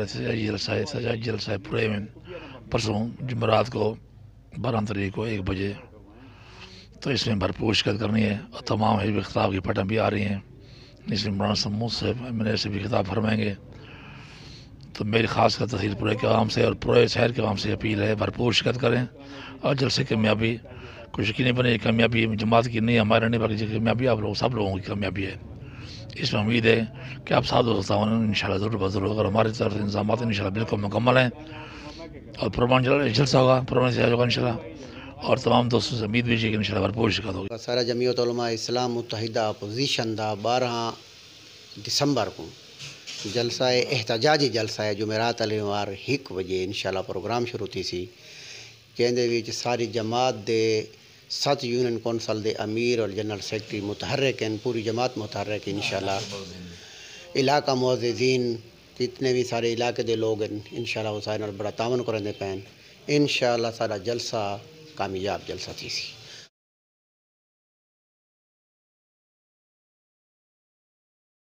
एहतजाजी जलसा है पूरे में परसों जुमेरात को 12 तारीख को 1 बजे। तो इसमें भरपूर शिरकत करनी है और तमाम हिज़्ब खिताब की पटन भी आ रही हैं। इसमें मौलाना समूह से मैंने से भी खिताब फरमाएंगे। तो मेरी ख़ास कर तहसील पूरे के आवाम से और पूरे शहर के आवाम से अपील है भरपूर शिरकत करें और जलसे कामयाबी कुछ यकीनी बने। कामयाबी जमात की नहीं, हमारे नहीं, बाकी कामयाबी आप लोग सब लोगों की कामयाबी है। इसमें उम्मीद है कि आप साथ हो तावन इंशाल्लाह ज़रूर बज़रूर अगर हमारी तरफ से इंतज़ाम इंशाल्लाह बिल्कुल मुकम्मल हैं और पुरमान जलसा होगा, पुरमान से होगा इंशाल्लाह। और तमाम दोस्तों से उम्मीद भी है कि इंशाल्लाह भरपूर शिरकत होगी। सारा जमीयत उलमा इस्लाम मुत्तहिदा अपोजिशन दा 12 दिसंबर को जलसा एहतजाजी जलसा है जुमेरात वार 1 बजे इंशाल्लाह प्रोग्राम शुरू थी सी कहते विच सारी जमात दे 7 यूनियन कौंसल दे अमीर और जनरल सेक्रेटरी मुतहर्रिक हैं, पूरी जमात मुतहर्रिक इंशाल्लाह। इलाका मुअज़्ज़िज़ीन जितने भी सारे इलाके दे लोग हैं इंशाल्लाह वो सारे बड़ा तावन करते पैन इंशाल्लाह सारा जलसा कामयाब जलसा थी सी।